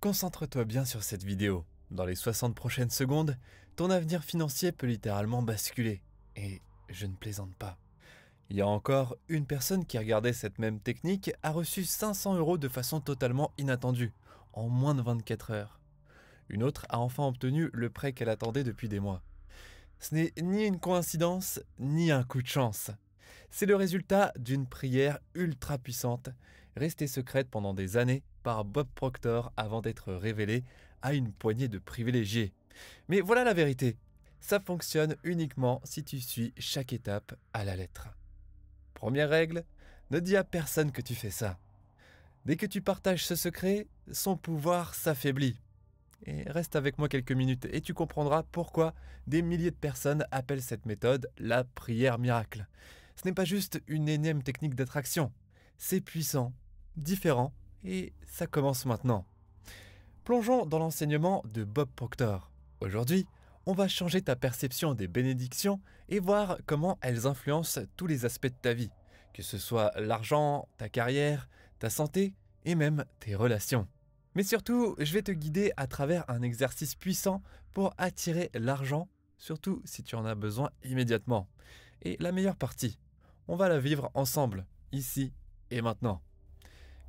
Concentre-toi bien sur cette vidéo. Dans les 60 prochaines secondes, ton avenir financier peut littéralement basculer. Et je ne plaisante pas. Il y a encore une personne qui regardait cette même technique a reçu 500 € de façon totalement inattendue, en moins de 24 heures. Une autre a enfin obtenu le prêt qu'elle attendait depuis des mois. Ce n'est ni une coïncidence, ni un coup de chance. C'est le résultat d'une prière ultra puissante, restée secrète pendant des années par Bob Proctor avant d'être révélée à une poignée de privilégiés. Mais voilà la vérité, ça fonctionne uniquement si tu suis chaque étape à la lettre. Première règle, ne dis à personne que tu fais ça. Dès que tu partages ce secret, son pouvoir s'affaiblit. Et reste avec moi quelques minutes et tu comprendras pourquoi des milliers de personnes appellent cette méthode la prière miracle. Ce n'est pas juste une énième technique d'attraction. C'est puissant, différent et ça commence maintenant. Plongeons dans l'enseignement de Bob Proctor. Aujourd'hui, on va changer ta perception des bénédictions et voir comment elles influencent tous les aspects de ta vie, que ce soit l'argent, ta carrière, ta santé et même tes relations. Mais surtout, je vais te guider à travers un exercice puissant pour attirer l'argent, surtout si tu en as besoin immédiatement. Et la meilleure partie, on va la vivre ensemble, ici et maintenant.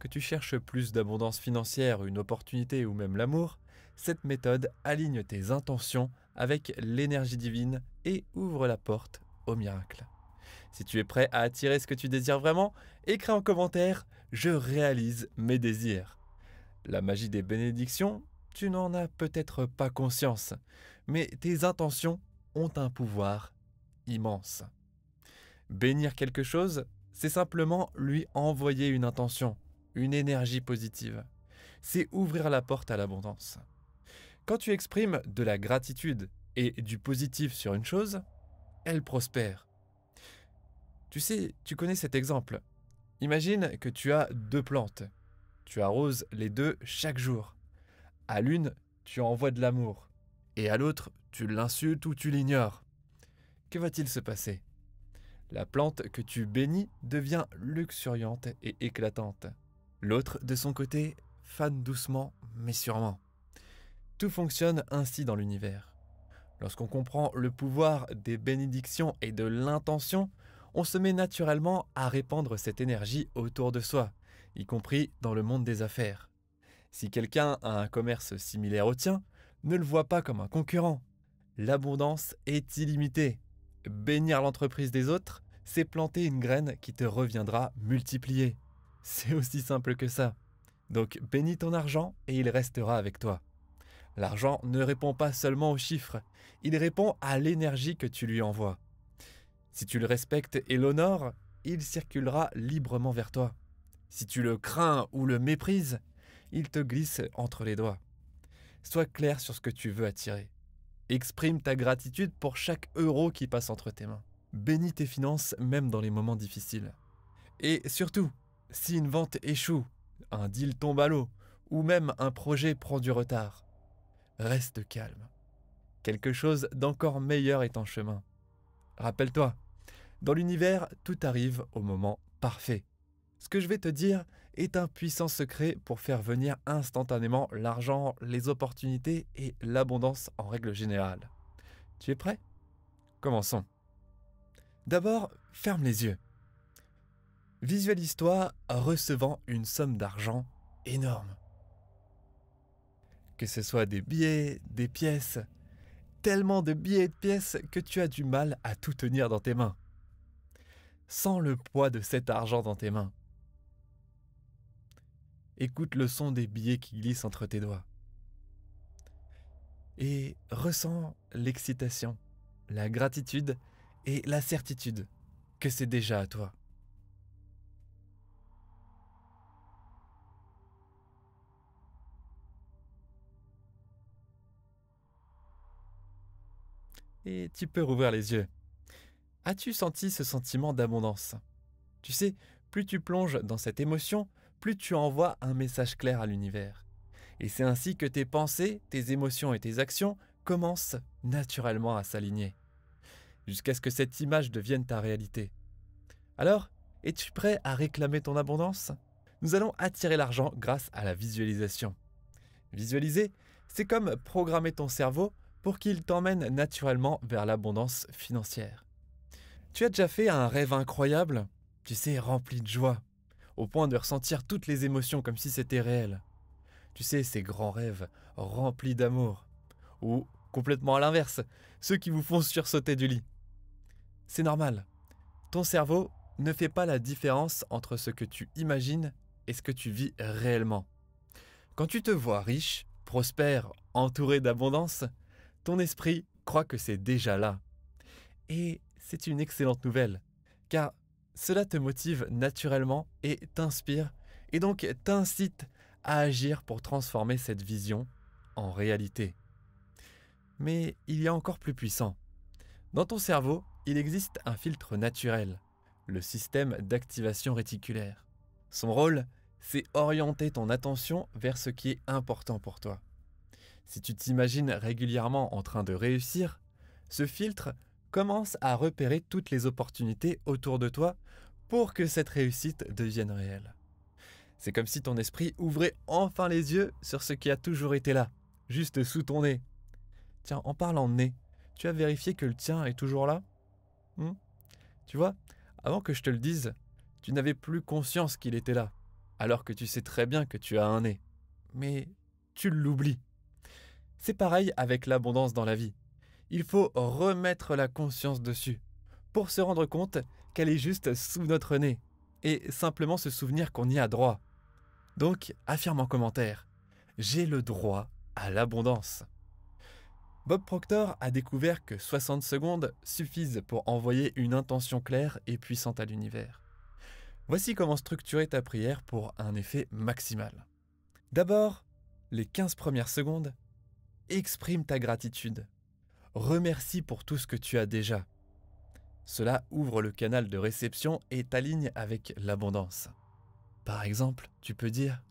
Que tu cherches plus d'abondance financière, une opportunité ou même l'amour, cette méthode aligne tes intentions avec l'énergie divine et ouvre la porte au miracle. Si tu es prêt à attirer ce que tu désires vraiment, écris en commentaire « Je réalise mes désirs ». La magie des bénédictions, tu n'en as peut-être pas conscience, mais tes intentions ont un pouvoir immense. Bénir quelque chose, c'est simplement lui envoyer une intention, une énergie positive. C'est ouvrir la porte à l'abondance. Quand tu exprimes de la gratitude et du positif sur une chose, elle prospère. Tu sais, tu connais cet exemple. Imagine que tu as 2 plantes. Tu arroses les 2 chaque jour. À l'une, tu envoies de l'amour. Et à l'autre, tu l'insultes ou tu l'ignores. Que va-t-il se passer? La plante que tu bénis devient luxuriante et éclatante. L'autre, de son côté, fane doucement mais sûrement. Tout fonctionne ainsi dans l'univers. Lorsqu'on comprend le pouvoir des bénédictions et de l'intention, on se met naturellement à répandre cette énergie autour de soi, y compris dans le monde des affaires. Si quelqu'un a un commerce similaire au tien, ne le vois pas comme un concurrent. L'abondance est illimitée. Bénir l'entreprise des autres, c'est planter une graine qui te reviendra multipliée. C'est aussi simple que ça. Donc bénis ton argent et il restera avec toi. L'argent ne répond pas seulement aux chiffres, il répond à l'énergie que tu lui envoies. Si tu le respectes et l'honores, il circulera librement vers toi. Si tu le crains ou le méprises, il te glisse entre les doigts. Sois clair sur ce que tu veux attirer. Exprime ta gratitude pour chaque euro qui passe entre tes mains. Bénis tes finances même dans les moments difficiles. Et surtout, si une vente échoue, un deal tombe à l'eau, ou même un projet prend du retard, reste calme. Quelque chose d'encore meilleur est en chemin. Rappelle-toi, dans l'univers, tout arrive au moment parfait. Ce que je vais te dire est un puissant secret pour faire venir instantanément l'argent, les opportunités et l'abondance en règle générale. Tu es prêt? Commençons. D'abord, ferme les yeux. Visualise-toi recevant une somme d'argent énorme. Que ce soit des billets, des pièces, tellement de billets et de pièces que tu as du mal à tout tenir dans tes mains. Sens le poids de cet argent dans tes mains. Écoute le son des billets qui glissent entre tes doigts. Et ressens l'excitation, la gratitude et la certitude que c'est déjà à toi. Et tu peux rouvrir les yeux. As-tu senti ce sentiment d'abondance? Tu sais, plus tu plonges dans cette émotion, plus tu envoies un message clair à l'univers. Et c'est ainsi que tes pensées, tes émotions et tes actions commencent naturellement à s'aligner, jusqu'à ce que cette image devienne ta réalité. Alors, es-tu prêt à réclamer ton abondance? Nous allons attirer l'argent grâce à la visualisation. Visualiser, c'est comme programmer ton cerveau pour qu'il t'emmène naturellement vers l'abondance financière. Tu as déjà fait un rêve incroyable, tu sais, rempli de joie, au point de ressentir toutes les émotions comme si c'était réel. Tu sais, ces grands rêves remplis d'amour. Ou, complètement à l'inverse, ceux qui vous font sursauter du lit. C'est normal. Ton cerveau ne fait pas la différence entre ce que tu imagines et ce que tu vis réellement. Quand tu te vois riche, prospère, entouré d'abondance, ton esprit croit que c'est déjà là. Et c'est une excellente nouvelle, car cela te motive naturellement et t'inspire, et donc t'incite à agir pour transformer cette vision en réalité. Mais il y a encore plus puissant. Dans ton cerveau, il existe un filtre naturel, le système d'activation réticulaire. Son rôle, c'est orienter ton attention vers ce qui est important pour toi. Si tu t'imagines régulièrement en train de réussir, ce filtre commence à repérer toutes les opportunités autour de toi pour que cette réussite devienne réelle. C'est comme si ton esprit ouvrait enfin les yeux sur ce qui a toujours été là, juste sous ton nez. Tiens, en parlant de nez, tu as vérifié que le tien est toujours là? Hmm. Tu vois, avant que je te le dise, tu n'avais plus conscience qu'il était là, alors que tu sais très bien que tu as un nez. Mais tu l'oublies. C'est pareil avec l'abondance dans la vie. Il faut remettre la conscience dessus, pour se rendre compte qu'elle est juste sous notre nez, et simplement se souvenir qu'on y a droit. Donc, affirme en commentaire, j'ai le droit à l'abondance. Bob Proctor a découvert que 60 secondes suffisent pour envoyer une intention claire et puissante à l'univers. Voici comment structurer ta prière pour un effet maximal. D'abord, les 15 premières secondes, exprime ta gratitude. Remercie pour tout ce que tu as déjà. Cela ouvre le canal de réception et t'aligne avec l'abondance. Par exemple, tu peux dire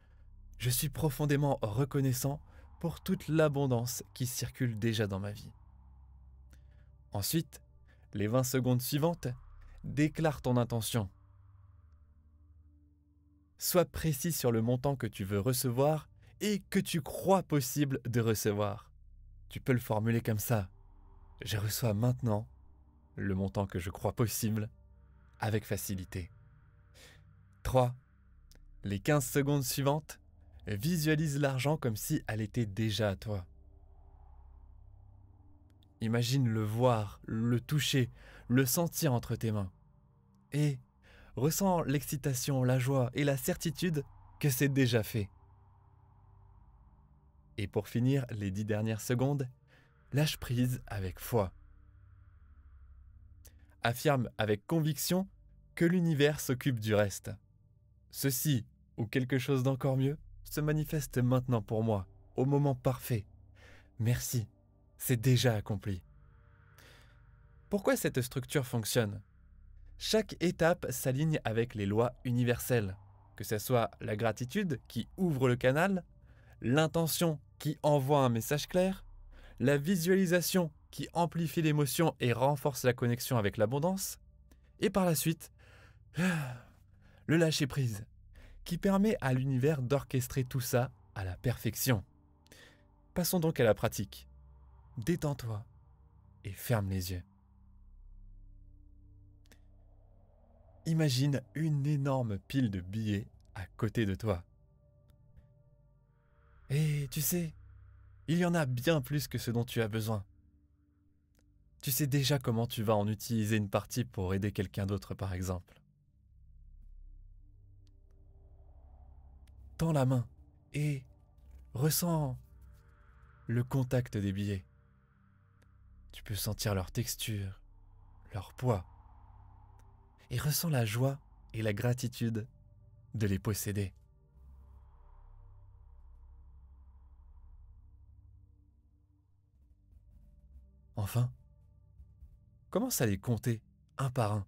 « Je suis profondément reconnaissant pour toute l'abondance qui circule déjà dans ma vie. » Ensuite, les 20 secondes suivantes, déclare ton intention. Sois précis sur le montant que tu veux recevoir et que tu crois possible de recevoir. Tu peux le formuler comme ça. Je reçois maintenant le montant que je crois possible avec facilité. 3. Les 15 secondes suivantes, visualise l'argent comme si elle était déjà à toi. Imagine le voir, le toucher, le sentir entre tes mains. Et ressens l'excitation, la joie et la certitude que c'est déjà fait. Et pour finir, les 10 dernières secondes, lâche prise avec foi. Affirme avec conviction que l'univers s'occupe du reste. Ceci, ou quelque chose d'encore mieux, se manifeste maintenant pour moi, au moment parfait. Merci, c'est déjà accompli. Pourquoi cette structure fonctionne? Chaque étape s'aligne avec les lois universelles, que ce soit la gratitude qui ouvre le canal, l'intention qui envoie un message clair, la visualisation qui amplifie l'émotion et renforce la connexion avec l'abondance, et par la suite, le lâcher-prise, qui permet à l'univers d'orchestrer tout ça à la perfection. Passons donc à la pratique. Détends-toi et ferme les yeux. Imagine une énorme pile de billets à côté de toi. Et tu sais, il y en a bien plus que ce dont tu as besoin. Tu sais déjà comment tu vas en utiliser une partie pour aider quelqu'un d'autre, par exemple. Tends la main et ressens le contact des billets. Tu peux sentir leur texture, leur poids, et ressens la joie et la gratitude de les posséder. Enfin, commence à les compter un par un.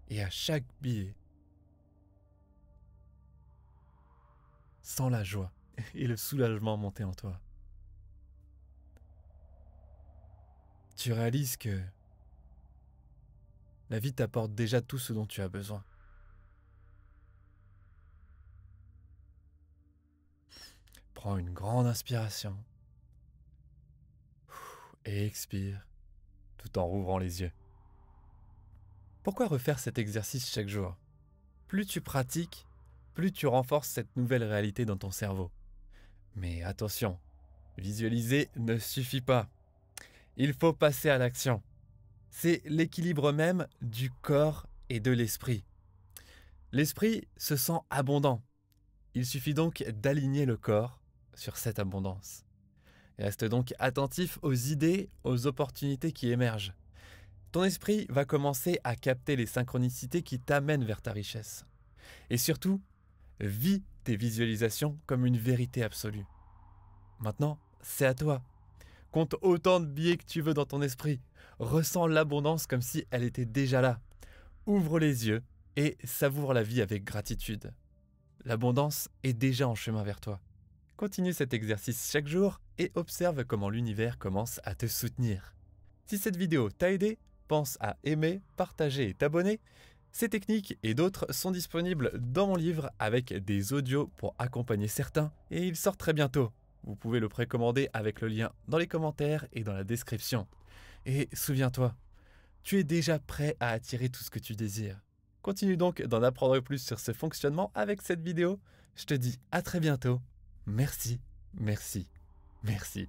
Et à chaque billet, sens la joie et le soulagement monter en toi. Tu réalises que la vie t'apporte déjà tout ce dont tu as besoin. Prends une grande inspiration et expire tout en rouvrant les yeux. Pourquoi refaire cet exercice chaque jour? Plus tu pratiques, plus tu renforces cette nouvelle réalité dans ton cerveau. Mais attention, visualiser ne suffit pas. Il faut passer à l'action. C'est l'équilibre même du corps et de l'esprit. L'esprit se sent abondant. Il suffit donc d'aligner le corps sur cette abondance. Reste donc attentif aux idées, aux opportunités qui émergent. Ton esprit va commencer à capter les synchronicités qui t'amènent vers ta richesse. Et surtout, vis tes visualisations comme une vérité absolue. Maintenant, c'est à toi. Compte autant de billets que tu veux dans ton esprit. Ressens l'abondance comme si elle était déjà là. Ouvre les yeux et savoure la vie avec gratitude. L'abondance est déjà en chemin vers toi. Continue cet exercice chaque jour et observe comment l'univers commence à te soutenir. Si cette vidéo t'a aidé, pense à aimer, partager et t'abonner. Ces techniques et d'autres sont disponibles dans mon livre avec des audios pour accompagner certains et il sort très bientôt. Vous pouvez le précommander avec le lien dans les commentaires et dans la description. Et souviens-toi, tu es déjà prêt à attirer tout ce que tu désires. Continue donc d'en apprendre plus sur ce fonctionnement avec cette vidéo. Je te dis à très bientôt. Merci, merci, merci.